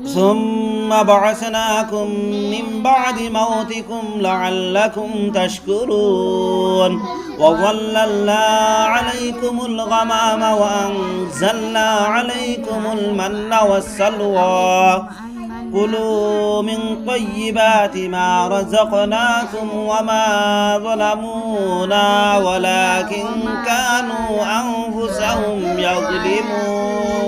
ثم بعثناكم من بعد موتكم لعلكم تشكرون وظللنا عليكم الغمام وأنزلنا عليكم المن والسلوى كلوا من طيبات ما رزقناكم وما ظلمونا ولكن كانوا أنفسهم يظلمون